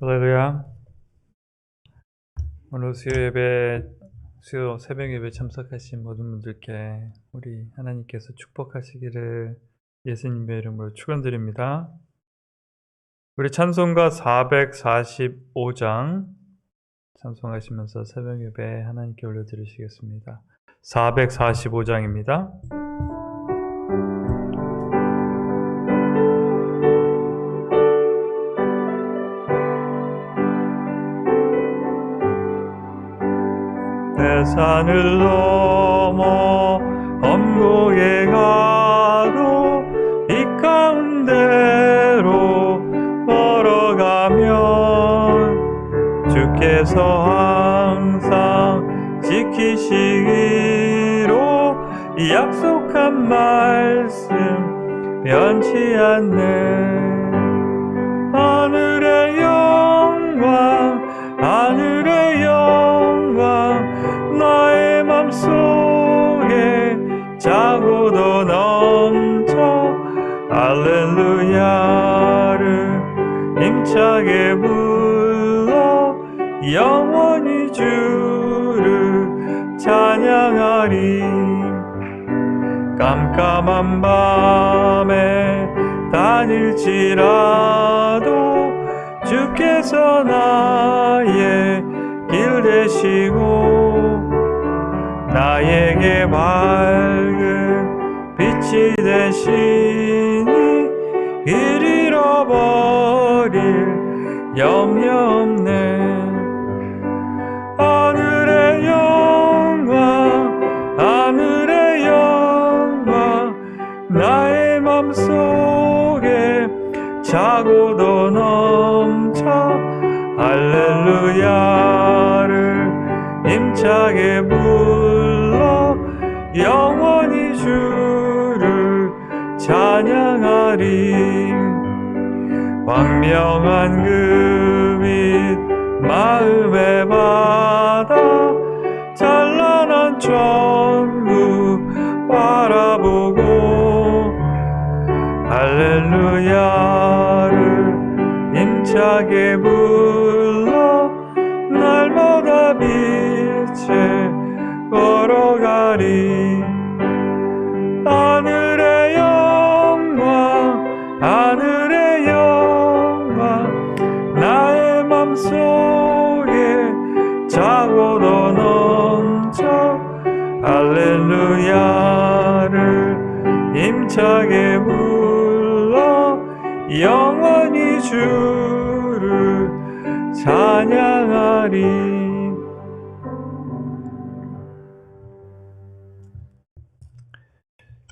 할렐루야. 오늘 수요 새벽 예배 참석하신 모든 분들께 우리 하나님께서 축복하시기를 예수님의 이름으로 축원드립니다. 우리 찬송가 445장 찬송하시면서 새벽 예배 하나님께 올려드리시겠습니다. 445장입니다. 산을 넘어 엄곡에 가도 이 가운데로 걸어가면 주께서 항상 지키시기로 약속한 말씀 변치 않네. 하늘의 영광 하늘의 영광 나의 맘속에 차고도 넘쳐 할렐루야를 힘차게 불러 영원히 주를 찬양하리. 깜깜한 밤에 다닐지라도 주께서 나의 길 되시고 나에게 밝은 빛이 되시니 길 잃어버릴 염려 없네. 하늘의 영광 하늘의 영광 나의 맘속에 차고도 넘쳐 할렐루야를 힘차게 불러 영원히 주를 찬양하리. 광명한 그 빛 마음에 받아 찬란한 천국 바라보고 할렐루야를 힘차게 불러 날마다 빛에 걸어가리. 하늘의 영광 하늘의 영광 나의 맘속에 차고도 넘쳐 할렐루야를 힘차게 불러 영원히 주를 찬양하리.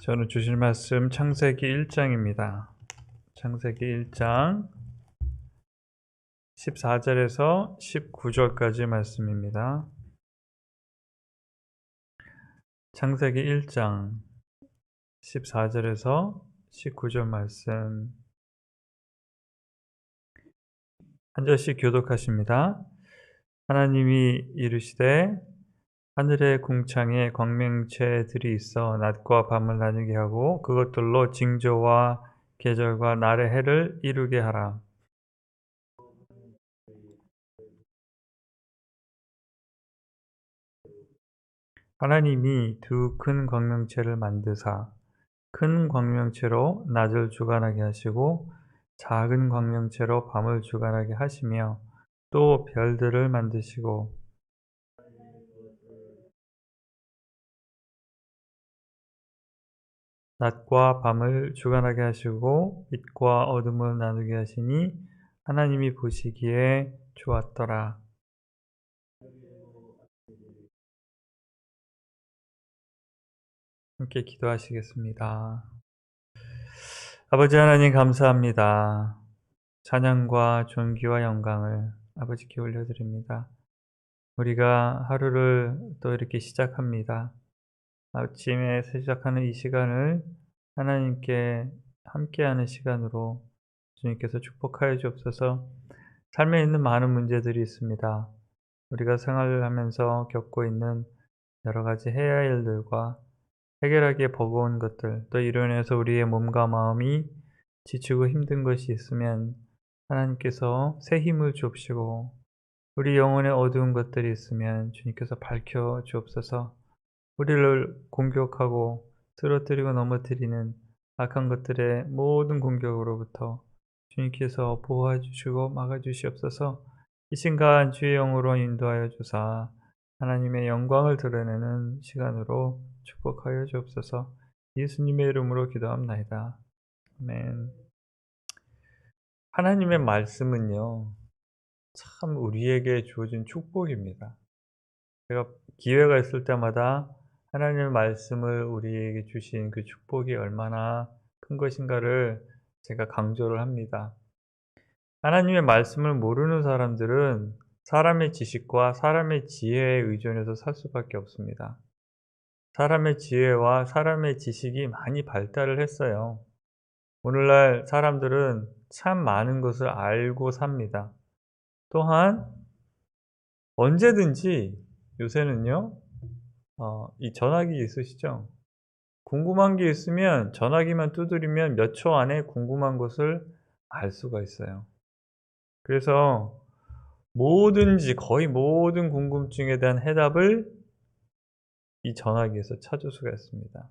저는 주실 말씀 창세기 1장입니다. 창세기 1장 14절에서 19절까지 말씀입니다. 창세기 1장 14절에서 19절 말씀 한 절씩 교독하십니다. 하나님이 이르시되 하늘의 궁창에 광명체들이 있어 낮과 밤을 나누게 하고 그것들로 징조와 계절과 날의 해를 이루게 하라. 하나님이 두 큰 광명체를 만드사 큰 광명체로 낮을 주관하게 하시고 작은 광명체로 밤을 주관하게 하시며 또 별들을 만드시고 낮과 밤을 주관하게 하시고 빛과 어둠을 나누게 하시니 하나님이 보시기에 좋았더라. 함께 기도하시겠습니다. 아버지 하나님 감사합니다. 찬양과 존귀와 영광을 아버지께 올려드립니다. 우리가 하루를 또 이렇게 시작합니다. 아침에 시작하는 이 시간을 하나님께 함께하는 시간으로 주님께서 축복하여 주옵소서. 삶에 있는 많은 문제들이 있습니다. 우리가 생활을 하면서 겪고 있는 여러 가지 해야 할 일들과 해결하기에 버거운 것들, 또 이로 인해서 우리의 몸과 마음이 지치고 힘든 것이 있으면 하나님께서 새 힘을 주옵시고 우리 영혼에 어두운 것들이 있으면 주님께서 밝혀 주옵소서. 우리를 공격하고 쓰러뜨리고 넘어뜨리는 악한 것들의 모든 공격으로부터 주님께서 보호해 주시고 막아 주시옵소서. 이 시간 주의 영으로 인도하여 주사 하나님의 영광을 드러내는 시간으로 축복하여 주옵소서. 예수님의 이름으로 기도합나이다. 아멘. 하나님의 말씀은요, 참 우리에게 주어진 축복입니다. 제가 기회가 있을 때마다 하나님의 말씀을 우리에게 주신 그 축복이 얼마나 큰 것인가를 제가 강조를 합니다. 하나님의 말씀을 모르는 사람들은 사람의 지식과 사람의 지혜에 의존해서 살 수밖에 없습니다. 사람의 지혜와 사람의 지식이 많이 발달을 했어요. 오늘날 사람들은 참 많은 것을 알고 삽니다. 또한 언제든지 요새는요, 이 전화기 있으시죠? 궁금한 게 있으면 전화기만 두드리면 몇 초 안에 궁금한 것을 알 수가 있어요. 그래서 뭐든지 거의 모든 궁금증에 대한 해답을 이 전화기에서 찾을 수가 있습니다.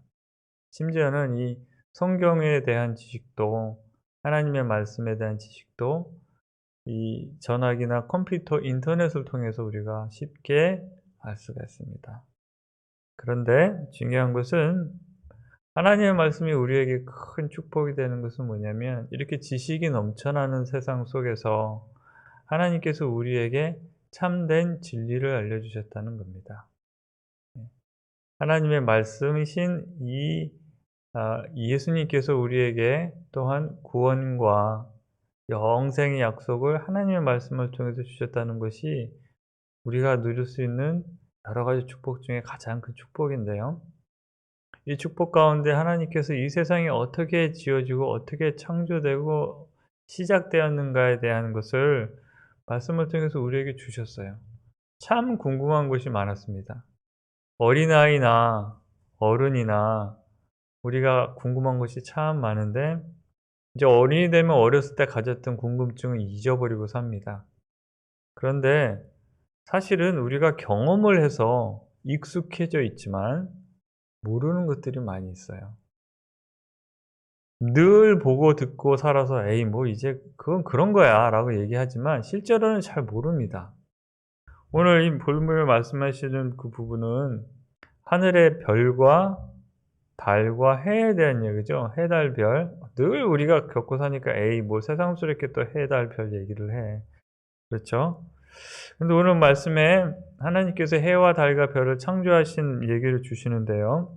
심지어는 이 성경에 대한 지식도, 하나님의 말씀에 대한 지식도 이 전화기나 컴퓨터, 인터넷을 통해서 우리가 쉽게 알 수가 있습니다. 그런데 중요한 것은 하나님의 말씀이 우리에게 큰 축복이 되는 것은 뭐냐면 이렇게 지식이 넘쳐나는 세상 속에서 하나님께서 우리에게 참된 진리를 알려주셨다는 겁니다. 하나님의 말씀이신 이 예수님께서 우리에게 또한 구원과 영생의 약속을 하나님의 말씀을 통해서 주셨다는 것이 우리가 누릴 수 있는 여러 가지 축복 중에 가장 큰 축복인데요. 이 축복 가운데 하나님께서 이 세상이 어떻게 지어지고 어떻게 창조되고 시작되었는가에 대한 것을 말씀을 통해서 우리에게 주셨어요. 참 궁금한 것이 많았습니다. 어린아이나 어른이나 우리가 궁금한 것이 참 많은데 이제 어린이 되면 어렸을 때 가졌던 궁금증을 잊어버리고 삽니다. 그런데 사실은 우리가 경험을 해서 익숙해져 있지만 모르는 것들이 많이 있어요. 늘 보고 듣고 살아서 에이 뭐 이제 그건 그런 거야 라고 얘기하지만 실제로는 잘 모릅니다. 오늘 이 본문에 말씀하시는 그 부분은 하늘의 별과 달과 해에 대한 얘기죠. 해, 달, 별. 늘 우리가 겪고 사니까 에이 뭐 새삼스럽게 또 해, 달, 별 얘기를 해. 그렇죠? 근데 오늘 말씀에 하나님께서 해와 달과 별을 창조하신 얘기를 주시는데요.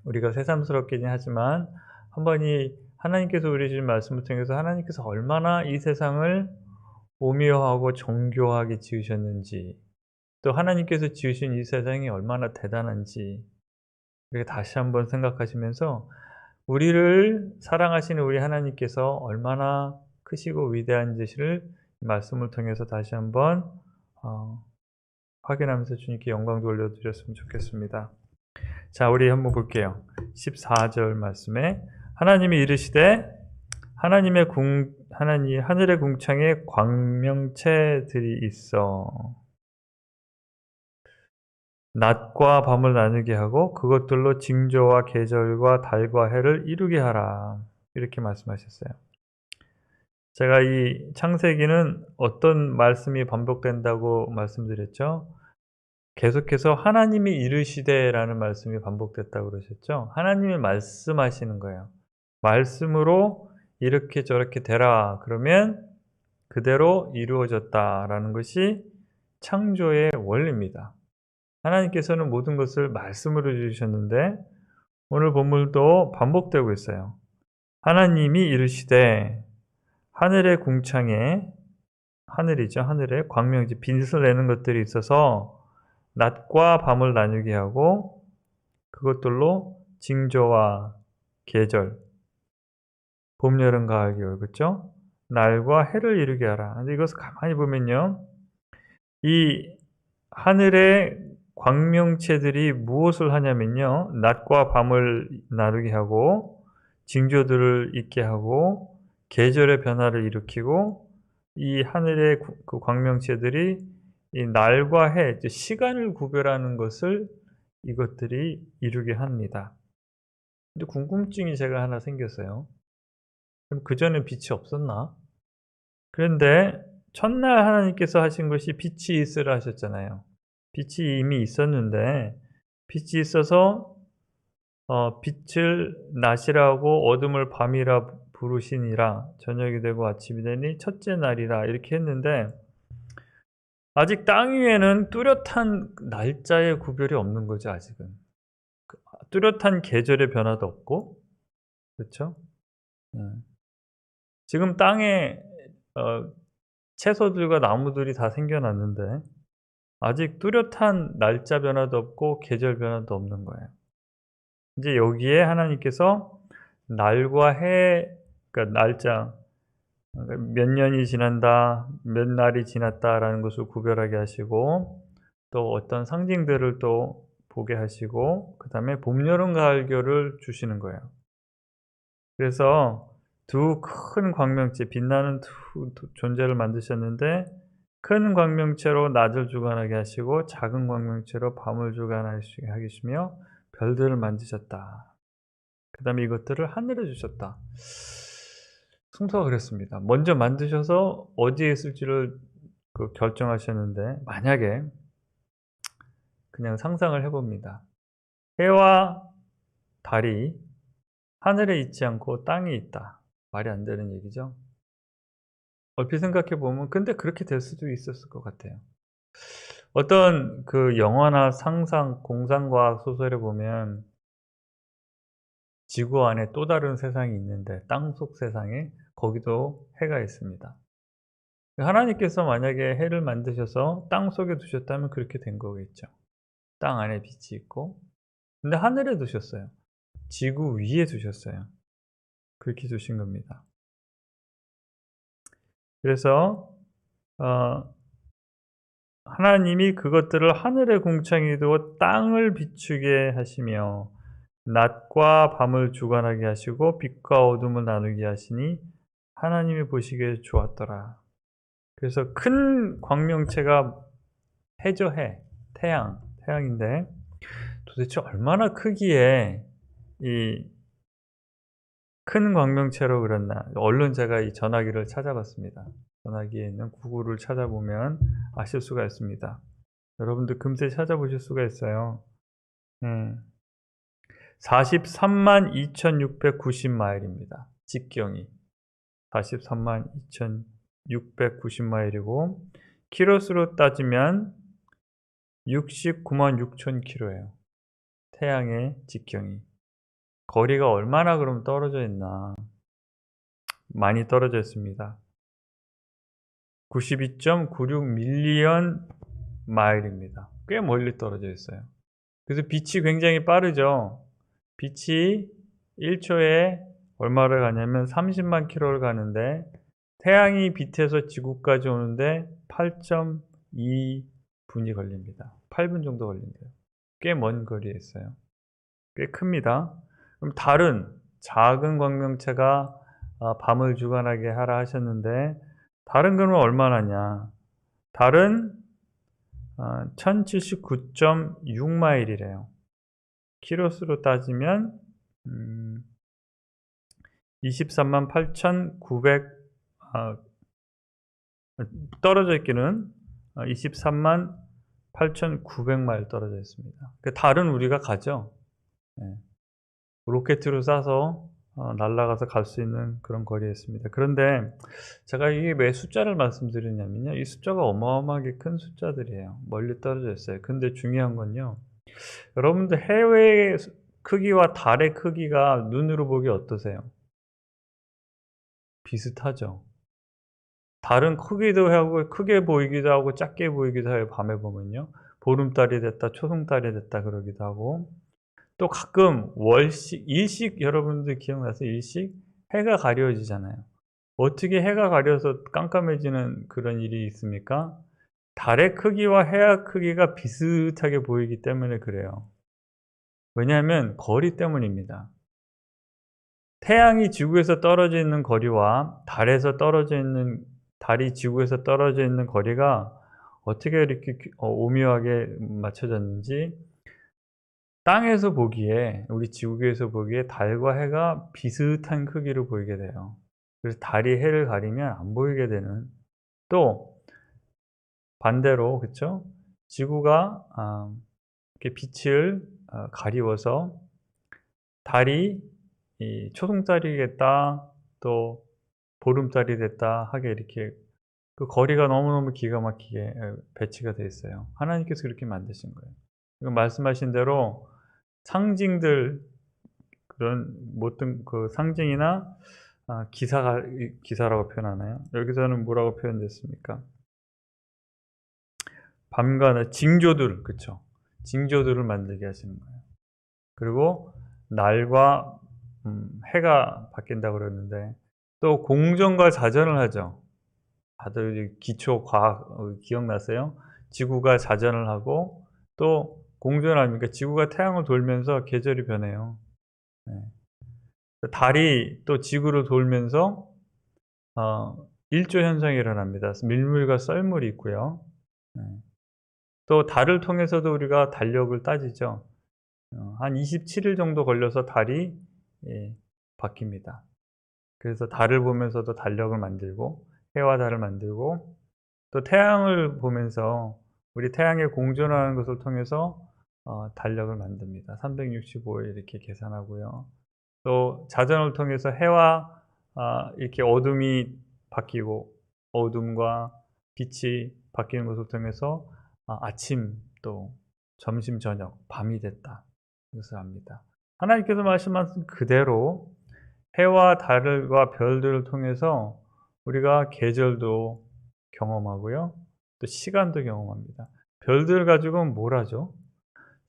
우리가 새삼스럽긴 하지만 한번 이 하나님께서 우리 주신 말씀을 통해서 하나님께서 얼마나 이 세상을 오묘하고 정교하게 지으셨는지 또 하나님께서 지으신 이 세상이 얼마나 대단한지 이렇게 다시 한번 생각하시면서 우리를 사랑하시는 우리 하나님께서 얼마나 크시고 위대한지를 말씀을 통해서 다시 한번 확인하면서 주님께 영광 돌려드렸으면 좋겠습니다. 자, 우리 한번 볼게요. 14절 말씀에 하나님이 이르시되 하늘의 궁창에 광명체들이 있어 낮과 밤을 나누게 하고 그것들로 징조와 계절과 달과 해를 이루게 하라. 이렇게 말씀하셨어요. 제가 이 창세기는 어떤 말씀이 반복된다고 말씀드렸죠? 계속해서 하나님이 이르시되라는 말씀이 반복됐다고 그러셨죠? 하나님이 말씀하시는 거예요. 말씀으로 이렇게 저렇게 되라. 그러면 그대로 이루어졌다라는 것이 창조의 원리입니다. 하나님께서는 모든 것을 말씀으로 주셨는데 오늘 본문도 반복되고 있어요. 하나님이 이르시되 하늘의 궁창에 하늘이죠. 하늘에 광명지 빛을 내는 것들이 있어서 낮과 밤을 나누게 하고 그것들로 징조와 계절 봄, 여름, 가을, 겨울 그렇죠? 날과 해를 이루게 하라. 근데 이것을 가만히 보면요. 이 하늘의 광명체들이 무엇을 하냐면요. 낮과 밤을 나누게 하고 징조들을 있게 하고 계절의 변화를 일으키고 이 하늘의 그 광명체들이 이 날과 해, 즉 시간을 구별하는 것을 이것들이 이루게 합니다. 근데 궁금증이 제가 하나 생겼어요. 그럼 그전에 빛이 없었나? 그런데 첫날 하나님께서 하신 것이 빛이 있으라 하셨잖아요. 빛이 이미 있었는데 빛이 있어서 빛을 낮이라고 어둠을 밤이라 부르시니라. 저녁이 되고 아침이 되니 첫째 날이라 이렇게 했는데 아직 땅 위에는 뚜렷한 날짜의 구별이 없는 거죠, 아직은. 뚜렷한 계절의 변화도 없고, 그렇죠? 지금 땅에 채소들과 나무들이 다 생겨났는데 아직 뚜렷한 날짜 변화도 없고 계절 변화도 없는 거예요. 이제 여기에 하나님께서 날과 해, 그러니까 날짜, 몇 년이 지난다, 몇 날이 지났다라는 것을 구별하게 하시고 또 어떤 상징들을 또 보게 하시고 그 다음에 봄, 여름, 가을, 겨울을 주시는 거예요. 그래서 두 큰 광명체, 빛나는 두 존재를 만드셨는데 큰 광명체로 낮을 주관하게 하시고 작은 광명체로 밤을 주관하게 하시며 별들을 만드셨다. 그 다음에 이것들을 하늘에 주셨다. 순서가 그랬습니다. 먼저 만드셔서 어디에 쓸지를 결정하셨는데 만약에 그냥 상상을 해봅니다. 해와 달이 하늘에 있지 않고 땅에 있다. 말이 안 되는 얘기죠. 얼핏 생각해 보면 근데 그렇게 될 수도 있었을 것 같아요. 어떤 그 영화나 상상, 공상과학 소설에 보면 지구 안에 또 다른 세상이 있는데 땅속 세상에 거기도 해가 있습니다. 하나님께서 만약에 해를 만드셔서 땅 속에 두셨다면 그렇게 된 거겠죠. 땅 안에 빛이 있고 근데 하늘에 두셨어요. 지구 위에 두셨어요. 그렇게 두신 겁니다. 그래서 하나님이 그것들을 하늘의 궁창에 두어 땅을 비추게 하시며 낮과 밤을 주관하게 하시고 빛과 어둠을 나누게 하시니 하나님이 보시기에 좋았더라. 그래서 큰 광명체가 해죠, 해. 태양인데 도대체 얼마나 크기에 이 큰 광명체로 그렸나. 얼른 제가 이 전화기를 찾아봤습니다. 전화기에 있는 구글을 찾아보면 아실 수가 있습니다. 여러분들 금세 찾아보실 수가 있어요. 43만 2690마일입니다. 직경이 43만 2690마일이고 키로수로 따지면 69만 6천 킬로예요. 태양의 직경이. 거리가 얼마나 그럼 떨어져 있나. 많이 떨어져 있습니다. 92.96 밀리언 마일입니다. 꽤 멀리 떨어져 있어요. 그래서 빛이 굉장히 빠르죠. 빛이 1초에 얼마를 가냐면 30만 킬로를 가는데 태양이 빛에서 지구까지 오는데 8.2분이 걸립니다. 8분 정도 걸린대요. 꽤 먼 거리에 있어요. 꽤 큽니다. 그럼 다른 작은 광명체가 밤을 주관하게 하라 하셨는데 달은 그러면 얼마나냐? 달은 1079.6마일이래요. 키로수로 따지면 23만 8,900 떨어져 있기는 23만 8,900마일 떨어져 있습니다. 달은 우리가 가죠. 네. 로켓으로 쏴서 날아가서 갈 수 있는 그런 거리에 있습니다. 그런데 제가 이게 왜 숫자를 말씀드리냐면요. 이 숫자가 어마어마하게 큰 숫자들이에요. 멀리 떨어져 있어요. 근데 중요한 건요. 여러분들 해외의 크기와 달의 크기가 눈으로 보기 어떠세요? 비슷하죠. 달은 크기도 하고 크게 보이기도 하고 작게 보이기도 해요. 밤에 보면요. 보름달이 됐다, 초승달이 됐다 그러기도 하고 또 가끔 월식, 일식 여러분들 기억나세요? 일식? 해가 가려지잖아요. 어떻게 해가 가려서 깜깜해지는 그런 일이 있습니까? 달의 크기와 해의 크기가 비슷하게 보이기 때문에 그래요. 왜냐하면 거리 때문입니다. 태양이 지구에서 떨어져 있는 거리와 달이 지구에서 떨어져 있는 거리가 어떻게 이렇게 오묘하게 맞춰졌는지, 땅에서 보기에, 우리 지구에서 보기에 달과 해가 비슷한 크기로 보이게 돼요. 그래서 달이 해를 가리면 안 보이게 되는, 또 반대로, 그쵸? 지구가 이렇게 빛을 가리워서 달이 이 초승달이 됐다, 또 보름달이 됐다 하게, 이렇게 그 거리가 너무너무 기가 막히게 배치가 되어 있어요. 하나님께서 그렇게 만드신 거예요. 이건 말씀하신 대로 상징들, 그런 모든 그 상징이나 기사라고 표현하나요? 여기서는 뭐라고 표현됐습니까? 밤과 낮 징조들, 그쵸? 징조들을 만들게 하시는 거예요. 그리고 날과 해가 바뀐다고 그랬는데, 또 공전과 자전을 하죠. 다들 기초 과학 기억나세요? 지구가 자전을 하고 또 공전을 하니까 지구가 태양을 돌면서 계절이 변해요. 네. 달이 또 지구를 돌면서 일조 현상이 일어납니다. 밀물과 썰물이 있고요. 네. 또 달을 통해서도 우리가 달력을 따지죠. 한 27일 정도 걸려서 달이 바뀝니다. 그래서 달을 보면서도 달력을 만들고, 해와 달을 만들고, 또 태양을 보면서 우리 태양의 공전하는 것을 통해서 달력을 만듭니다. 365일 이렇게 계산하고요. 또 자전을 통해서 해와 이렇게 어둠이 바뀌고, 어둠과 빛이 바뀌는 것을 통해서 아침, 또 점심, 저녁, 밤이 됐다, 이것을 압니다. 하나님께서 말씀하신 그대로 해와 달과 별들을 통해서 우리가 계절도 경험하고요, 또 시간도 경험합니다. 별들 가지고는 뭘 하죠?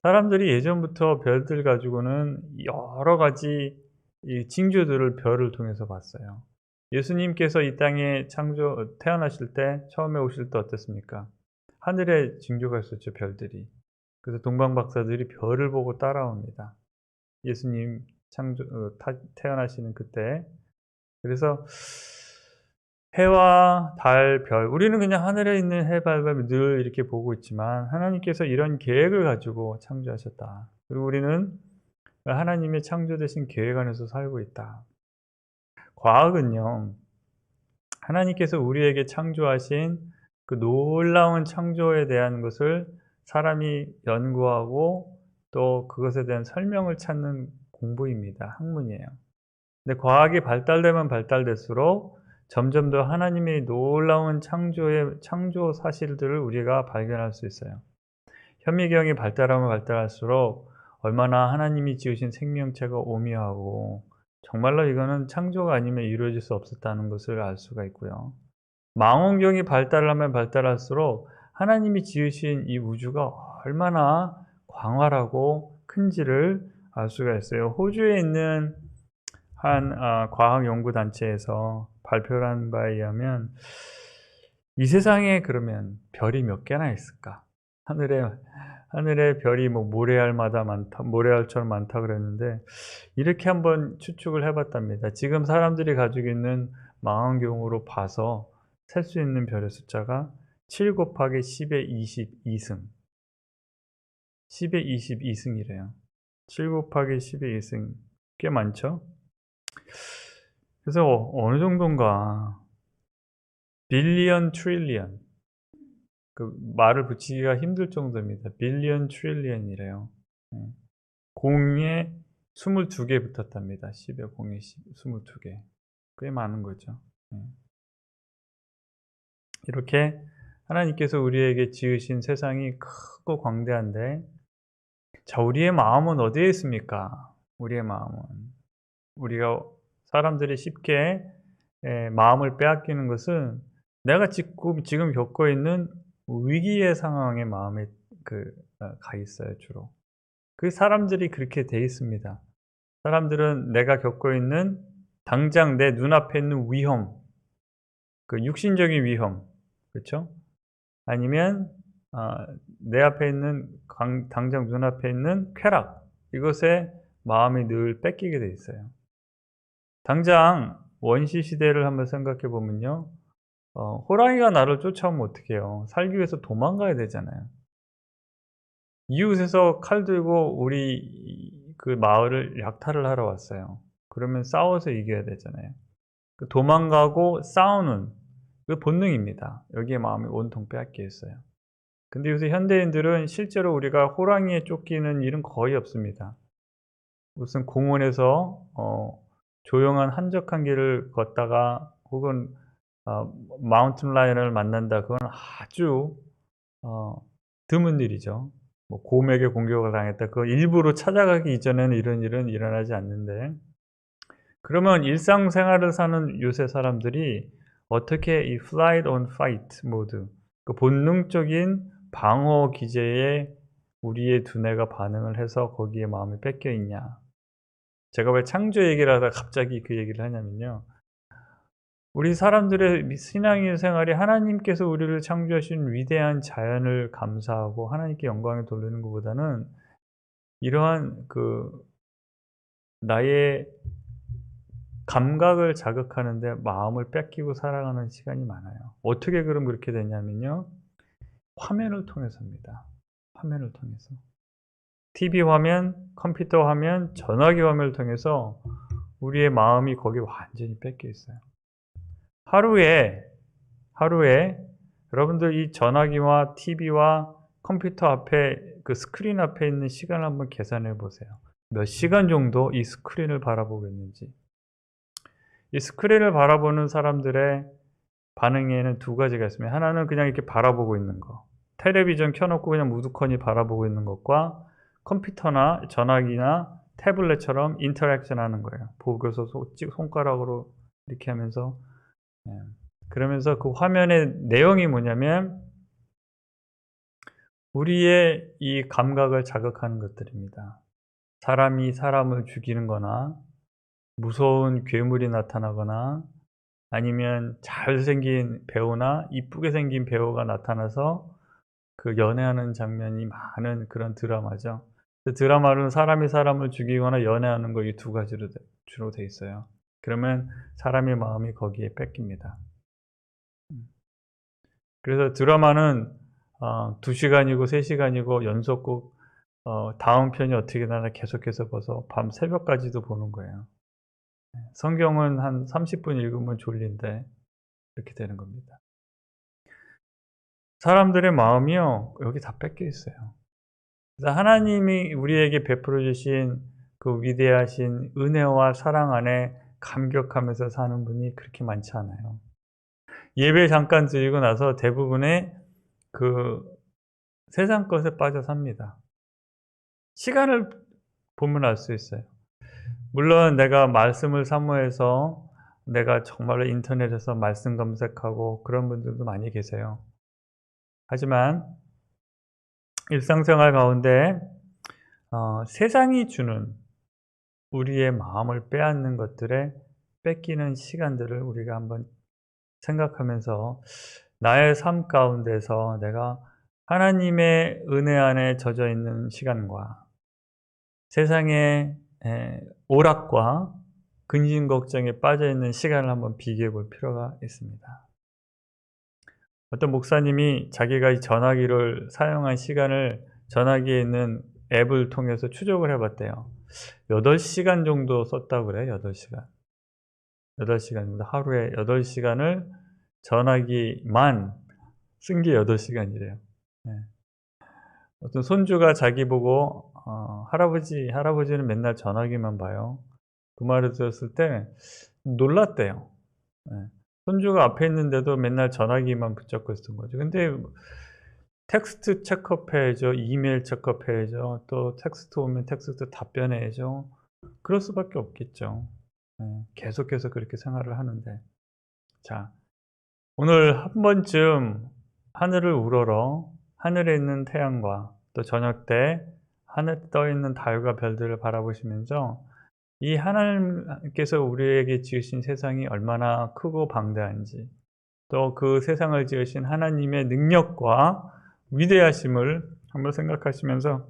사람들이 예전부터 별들 가지고는 여러 가지 이 징조들을 별을 통해서 봤어요. 예수님께서 이 땅에 태어나실 때, 처음에 오실 때 어땠습니까? 하늘에 징조가 있었죠, 별들이. 그래서 동방박사들이 별을 보고 따라옵니다. 예수님 태어나시는 그때. 그래서 해와 달, 별, 우리는 그냥 하늘에 있는 해, 별을 늘 이렇게 보고 있지만 하나님께서 이런 계획을 가지고 창조하셨다. 그리고 우리는 하나님의 창조되신 계획 안에서 살고 있다. 과학은요, 하나님께서 우리에게 창조하신 그 놀라운 창조에 대한 것을 사람이 연구하고 또 그것에 대한 설명을 찾는 공부입니다. 학문이에요. 근데 과학이 발달되면 발달될수록 점점 더 하나님의 놀라운 창조 사실들을 우리가 발견할 수 있어요. 현미경이 발달하면 발달할수록 얼마나 하나님이 지으신 생명체가 오묘하고, 정말로 이거는 창조가 아니면 이루어질 수 없었다는 것을 알 수가 있고요. 망원경이 발달하면 발달할수록 하나님이 지으신 이 우주가 얼마나 광활하고 큰지를 알 수가 있어요. 호주에 있는 한 과학연구단체에서 발표한 바에 의하면 이 세상에 그러면 별이 몇 개나 있을까? 하늘에 별이 뭐 모래알처럼 많다 그랬는데, 이렇게 한번 추측을 해봤답니다. 지금 사람들이 가지고 있는 망원경으로 봐서 셀 수 있는 별의 숫자가 7 곱하기 10의 22승. 10의 22승이래요. 7 곱하기 10의 2승. 꽤 많죠? 그래서 어느 정도인가, 빌리언, 트릴리언. 그 말을 붙이기가 힘들 정도입니다. 빌리언, 트릴리언이래요. 공에 22개 붙었답니다. 10에 공에 22개. 꽤 많은 거죠. 이렇게 하나님께서 우리에게 지으신 세상이 크고 광대한데, 자, 우리의 마음은 어디에 있습니까? 우리의 마음은, 우리가 사람들이 쉽게 마음을 빼앗기는 것은 내가 지금 겪고 있는 위기의 상황에 마음에 가 있어요, 주로. 그 사람들이 그렇게 돼 있습니다. 사람들은 내가 겪고 있는 당장 내 눈앞에 있는 위험, 그 육신적인 위험, 그렇죠? 아니면 내 앞에 있는 당장 눈앞에 있는 쾌락, 이것에 마음이 늘 뺏기게 돼 있어요. 당장 원시 시대를 한번 생각해 보면요. 호랑이가 나를 쫓아오면 어떡해요. 살기 위해서 도망가야 되잖아요. 이웃에서 칼 들고 우리 그 마을을 약탈을 하러 왔어요. 그러면 싸워서 이겨야 되잖아요. 그 도망가고 싸우는 그 본능입니다. 여기에 마음이 온통 빼앗겨 있어요. 근데 요새 현대인들은 실제로 우리가 호랑이에 쫓기는 일은 거의 없습니다. 무슨 공원에서 조용한 한적한 길을 걷다가 혹은 마운틴 라이언을 만난다. 그건 아주 드문 일이죠. 뭐 곰에게 공격을 당했다. 그거 일부러 찾아가기 이전에는 이런 일은 일어나지 않는데, 그러면 일상생활을 사는 요새 사람들이 어떻게 이 flight on fight 모드, 그 본능적인 방어 기제에 우리의 두뇌가 반응을 해서 거기에 마음이 뺏겨 있냐. 제가 왜 창조 얘기를 하다가 갑자기 그 얘기를 하냐면요. 우리 사람들의 신앙의 생활이 하나님께서 우리를 창조하신 위대한 자연을 감사하고 하나님께 영광을 돌리는 것보다는 이러한 나의 감각을 자극하는데 마음을 뺏기고 살아가는 시간이 많아요. 어떻게 그럼 그렇게 되냐면요. 화면을 통해서입니다. 화면을 통해서. TV 화면, 컴퓨터 화면, 전화기 화면을 통해서 우리의 마음이 거기에 완전히 뺏겨 있어요. 하루에 여러분들 이 전화기와 TV와 컴퓨터 앞에 그 스크린 앞에 있는 시간을 한번 계산해 보세요. 몇 시간 정도 이 스크린을 바라보고 있는지. 이 스크린을 바라보는 사람들의 반응에는 두 가지가 있습니다. 하나는 그냥 이렇게 바라보고 있는 거. 텔레비전 켜놓고 그냥 무두커니 바라보고 있는 것과 컴퓨터나 전화기나 태블릿처럼 인터랙션 하는 거예요. 보고서 손가락으로 이렇게 하면서 그러면서 그 화면의 내용이 뭐냐면 우리의 이 감각을 자극하는 것들입니다. 사람이 사람을 죽이는 거나 무서운 괴물이 나타나거나 아니면 잘생긴 배우나 이쁘게 생긴 배우가 나타나서 그 연애하는 장면이 많은 그런 드라마죠. 그 드라마는 사람이 사람을 죽이거나 연애하는 거 이 두 가지로 주로 돼 있어요. 그러면 사람의 마음이 거기에 뺏깁니다. 그래서 드라마는 2시간이고 3시간이고 연속극 다음 편이 어떻게 나나 계속해서 봐서 밤 새벽까지도 보는 거예요. 성경은 한 30분 읽으면 졸린데 이렇게 되는 겁니다. 사람들의 마음이요 여기 다 뺏겨 있어요. 그래서 하나님이 우리에게 베풀어 주신 그 위대하신 은혜와 사랑 안에 감격하면서 사는 분이 그렇게 많지 않아요. 예배 잠깐 드리고 나서 대부분의 그 세상 것에 빠져 삽니다. 시간을 보면 알 수 있어요. 물론 내가 말씀을 사모해서 내가 정말로 인터넷에서 말씀 검색하고 그런 분들도 많이 계세요. 하지만 일상생활 가운데 세상이 주는 우리의 마음을 빼앗는 것들에 뺏기는 시간들을 우리가 한번 생각하면서 나의 삶 가운데서 내가 하나님의 은혜 안에 젖어 있는 시간과 세상의 오락과 근심 걱정에 빠져 있는 시간을 한번 비교해 볼 필요가 있습니다. 어떤 목사님이 자기가 이 전화기를 사용한 시간을 전화기에 있는 앱을 통해서 추적을 해봤대요. 8시간 정도 썼다고 그래요. 8시간. 8시간입니다. 하루에 8시간을 전화기만 쓴 게 8시간이래요. 어떤 손주가 자기 보고 할아버지는 맨날 전화기만 봐요. 그 말을 들었을 때 놀랐대요. 손주가 앞에 있는데도 맨날 전화기만 붙잡고 있었던 거죠. 근데 텍스트 체크업해야죠. 이메일 체크업해야죠. 또 텍스트 오면 텍스트 답변해야죠. 그럴 수밖에 없겠죠. 계속해서 그렇게 생활을 하는데. 자, 오늘 한 번쯤 하늘을 우러러 하늘에 있는 태양과 또 저녁 때 하늘에 떠 있는 달과 별들을 바라보시면서 이 하나님께서 우리에게 지으신 세상이 얼마나 크고 방대한지 또 그 세상을 지으신 하나님의 능력과 위대하심을 한번 생각하시면서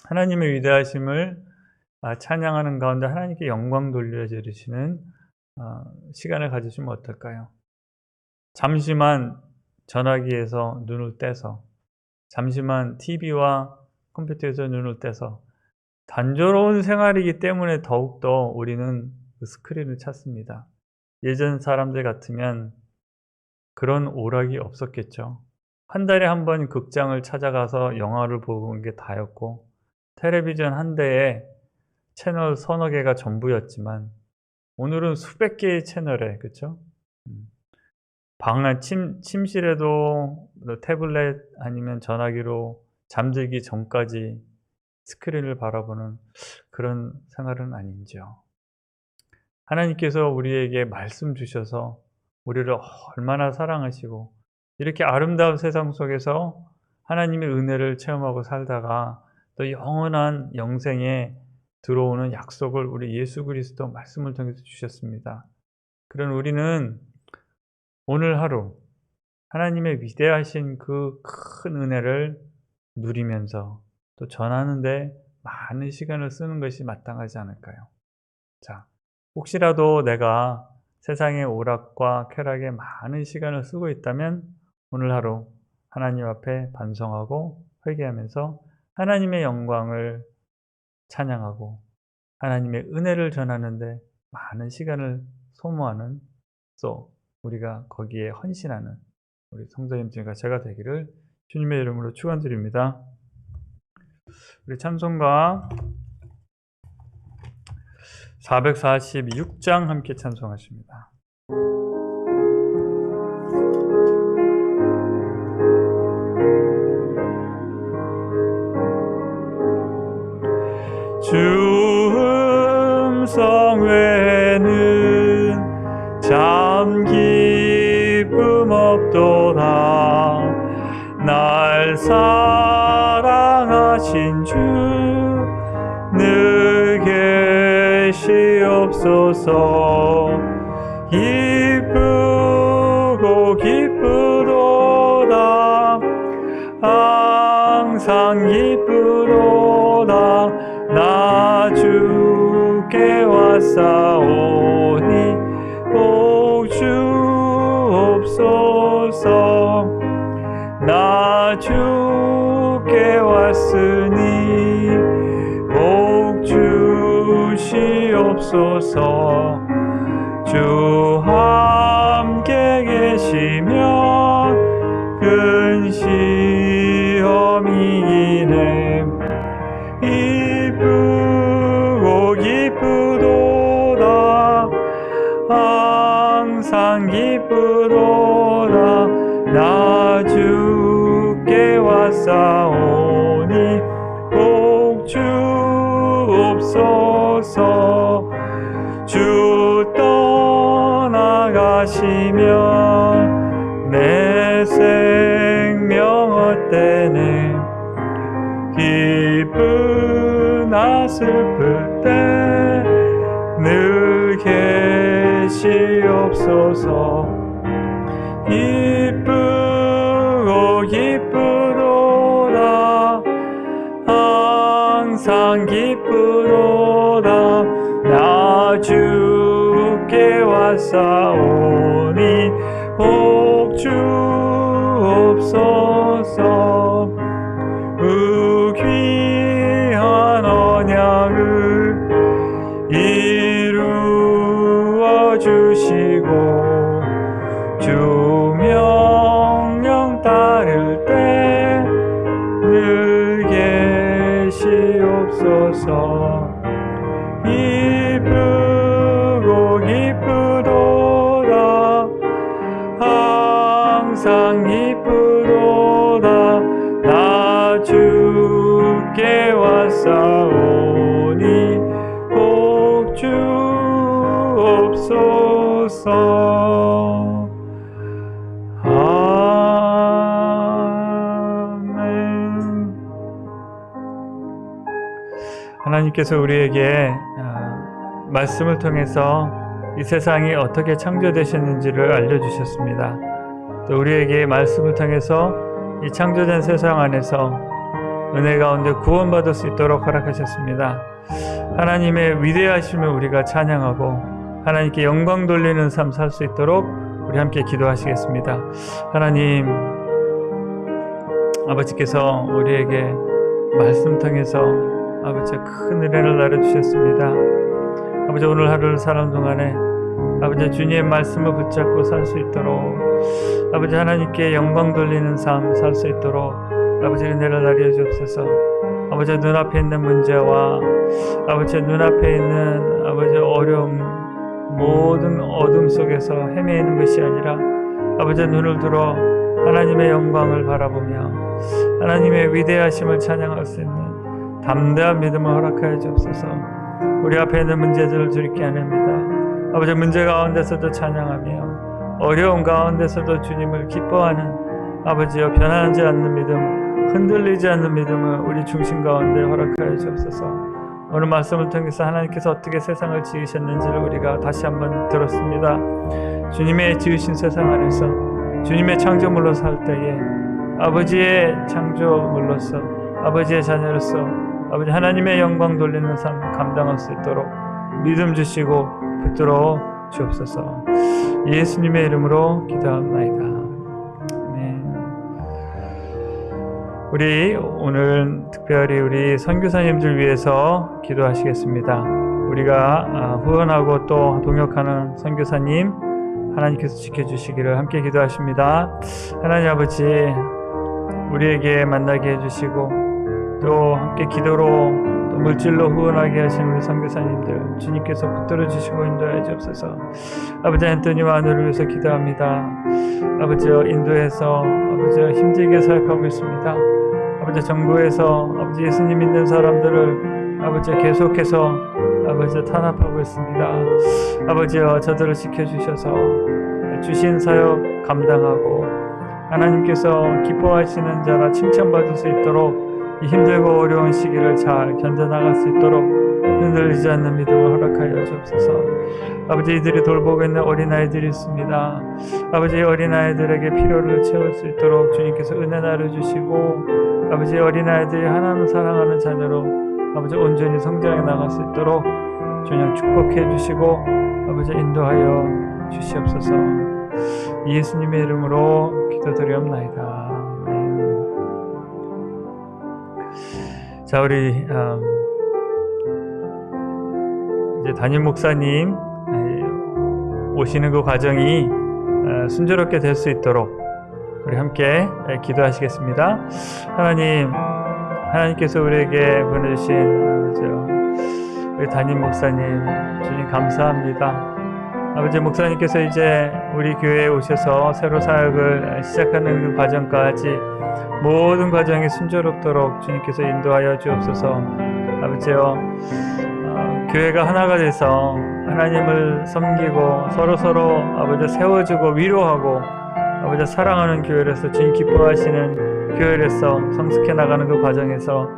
하나님의 위대하심을 찬양하는 가운데 하나님께 영광 돌려드리시는 시간을 가지시면 어떨까요? 잠시만 전화기에서 눈을 떼서, 잠시만 TV와 컴퓨터에서 눈을 떼서, 단조로운 생활이기 때문에 더욱더 우리는 그 스크린을 찾습니다. 예전 사람들 같으면 그런 오락이 없었겠죠. 한 달에 한 번 극장을 찾아가서 영화를 보는 게 다였고, 텔레비전 한 대에 채널 서너 개가 전부였지만, 오늘은 수백 개의 채널에, 그쵸? 침실에도 태블릿 아니면 전화기로 잠들기 전까지 스크린을 바라보는 그런 생활은 아닌지요. 하나님께서 우리에게 말씀 주셔서 우리를 얼마나 사랑하시고, 이렇게 아름다운 세상 속에서 하나님의 은혜를 체험하고 살다가 또 영원한 영생에 들어오는 약속을 우리 예수 그리스도 말씀을 통해서 주셨습니다. 그런 우리는 오늘 하루 하나님의 위대하신 그 큰 은혜를 누리면서 또 전하는데 많은 시간을 쓰는 것이 마땅하지 않을까요? 자, 혹시라도 내가 세상의 오락과 쾌락에 많은 시간을 쓰고 있다면 오늘 하루 하나님 앞에 반성하고 회개하면서 하나님의 영광을 찬양하고 하나님의 은혜를 전하는데 많은 시간을 소모하는, 또 우리가 거기에 헌신하는 우리 성도님들과 제가 되기를 주님의 이름으로 축원드립니다. 우리 찬송가 446장 함께 찬송하십니다. 주 음성 외에는 참 기쁨 없도다. 날 사랑하신 주 늘 계시옵소서. 기쁘고 기쁘도다. 항상 기쁘도다. 나 주께 왔사오니 복 주옵소서. 나 주께 왔으니 복 주시옵소서. 주 함께 계시면 큰 시험이기네. 기쁘고 기쁘도다. 항상 기쁘도다. 나 주께 왔사오니 복 주옵소서. 주 떠나가시면 내 생명 헛되네. 기쁘나 슬플 때 늘 계시옵소서. 기쁘고 기쁘도다. 항상 기쁘도다. 나 주께 왔사오니 복 주옵소서. 그 귀한 언약을 이루어 주시고 주 명령 따를 때 늘 계시옵소서. 기쁘고 기쁘도다. 항상 기쁘도다. 나 주께 왔사오니 복 주옵소서. 아멘. 하나님께서 우리에게 말씀을 통해서 이 세상이 어떻게 창조되셨는지를 알려주셨습니다. 또 우리에게 말씀을 통해서 이 창조된 세상 안에서 은혜 가운데 구원받을 수 있도록 허락하셨습니다. 하나님의 위대하심을 우리가 찬양하고 하나님께 영광 돌리는 삶 살 수 있도록 우리 함께 기도하시겠습니다. 하나님, 아버지께서 우리에게 말씀 통해서 아버지 큰 은혜를 나눠주셨습니다. 아버지, 오늘 하루를 사는 동안에 아버지 주님의 말씀을 붙잡고 살 수 있도록 아버지 하나님께 영광 돌리는 삶 살 수 있도록 아버지 은혜를 나눠주옵소서. 아버지 눈앞에 있는 문제와 아버지 눈앞에 있는 아버지 어려움, 모든 어둠 속에서 헤매이는 것이 아니라 아버지 눈을 들어 하나님의 영광을 바라보며 하나님의 위대하심을 찬양할 수 있는 담대한 믿음을 허락하여 주옵소서. 우리 앞에 있는 문제들을 주님께 아냅니다. 아버지 문제 가운데서도 찬양하며 어려움 가운데서도 주님을 기뻐하는 아버지여 변하지 않는 믿음, 흔들리지 않는 믿음을 우리 중심 가운데 허락하여 주옵소서. 오늘 말씀을 통해서 하나님께서 어떻게 세상을 지으셨는지를 우리가 다시 한번 들었습니다. 주님의 지으신 세상 안에서 주님의 창조물로 살 때에 아버지의 창조물로서 아버지의 자녀로서 아버지 하나님의 영광 돌리는 삶 감당할 수 있도록 믿음 주시고 붙들어 주옵소서. 예수님의 이름으로 기도합나이다. 우리 오늘 특별히 우리 선교사님들 위해서 기도하시겠습니다. 우리가 후원하고 또 동역하는 선교사님 하나님께서 지켜주시기를 함께 기도하십니다. 하나님 아버지, 우리에게 만나게 해주시고 또 함께 기도로 또 물질로 후원하게 하신 우리 선교사님들 주님께서 붙들어 주시고 인도해 주옵소서. 아버지, 앤토니와 아내를 위해서 기도합니다. 아버지여, 인도에서 아버지여 힘들게 사역하고 있습니다. 아버지, 정부에서 아버지 예수님 믿는 사람들을 아버지 계속해서 아버지 탄압하고 있습니다. 아버지여, 저들을 지켜주셔서 주신 사역 감당하고 하나님께서 기뻐하시는 자라 칭찬받을 수 있도록 이 힘들고 어려운 시기를 잘 견뎌나갈 수 있도록 흔들리지 않는 믿음을 허락하여 주옵소서. 아버지, 이들이 돌보고 있는 어린아이들이 있습니다. 아버지, 어린아이들에게 필요를 채울 수 있도록 주님께서 은혜 나눠주시고 아버지, 어린아이들이 하나님을 사랑하는 자녀로 아버지 온전히 성장해 나갈 수 있도록 주님 축복해 주시고 아버지 인도하여 주시옵소서. 예수님의 이름으로 기도드리옵나이다. 자, 우리 이제 담임 목사님 오시는 그 과정이 순조롭게 될 수 있도록 우리 함께 기도하시겠습니다. 하나님께서 우리에게 보내주신 우리 담임 목사님 주님 감사합니다. 아버지, 목사님께서 이제 우리 교회에 오셔서 새로 사역을 시작하는 그 과정까지 모든 과정이 순조롭도록 주님께서 인도하여 주옵소서. 아버지요, 교회가 하나가 돼서 하나님을 섬기고 서로 아버지 세워주고 위로하고 아버지 사랑하는 교회로서 주님 기뻐하시는 교회로서 성숙해 나가는 그 과정에서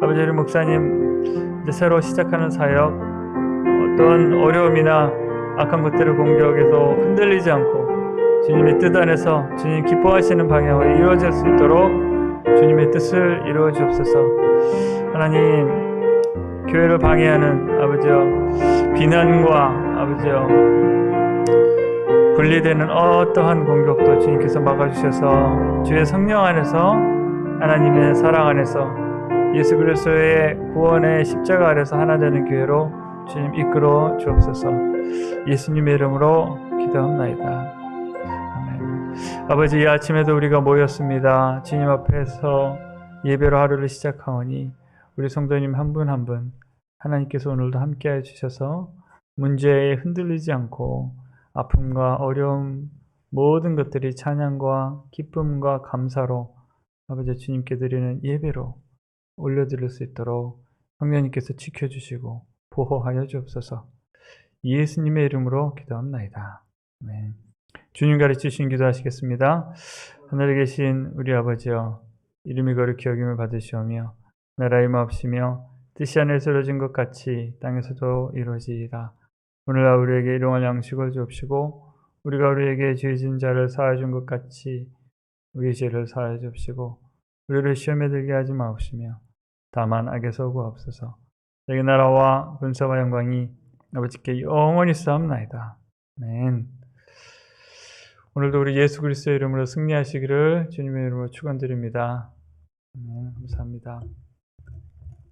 아버지, 우리 목사님 이제 새로 시작하는 사역 어떤 어려움이나 악한 것들을 공격해서 흔들리지 않고 주님의 뜻 안에서 주님 기뻐하시는 방향으로 이루어질 수 있도록 주님의 뜻을 이루어 주옵소서. 하나님, 교회를 방해하는 아버지여 비난과 아버지여 분리되는 어떠한 공격도 주님께서 막아주셔서 주의 성령 안에서 하나님의 사랑 안에서 예수 그리스도의 구원의 십자가 아래서 하나 되는 교회로 주님 이끌어 주옵소서. 예수님의 이름으로 기도합나이다. 아멘. 아버지, 이 아침에도 우리가 모였습니다. 주님 앞에서 예배로 하루를 시작하오니 우리 성도님 한 분 한 분 하나님께서 오늘도 함께해 주셔서 문제에 흔들리지 않고 아픔과 어려움 모든 것들이 찬양과 기쁨과 감사로 아버지 주님께 드리는 예배로 올려드릴 수 있도록 성령님께서 지켜주시고 보호하여 주옵소서. 예수님의 이름으로 기도합나이다. 아멘. 주님 가르치신 기도하시겠습니다. 하늘에 계신 우리 아버지여, 이름이 거룩히 여김을 받으시오며 나라의 마옵시며 뜻이 하늘에서 이루어진 것 같이 땅에서도 이루어지이다. 오늘날 우리에게 일용할 양식을 주옵시고 우리가 우리에게 죄진 자를 사하여 준 것 같이 우리의 죄를 사하여 주옵시고 우리를 시험에 들게 하지 마옵시며 다만 악에서 구하옵소서. 너희 나라와 군사와 영광이 아버지께 영원히 싸움나이다. 아멘. 오늘도 우리 예수 그리스도의 이름으로 승리하시기를 주님의 이름으로 축원드립니다. 감사합니다.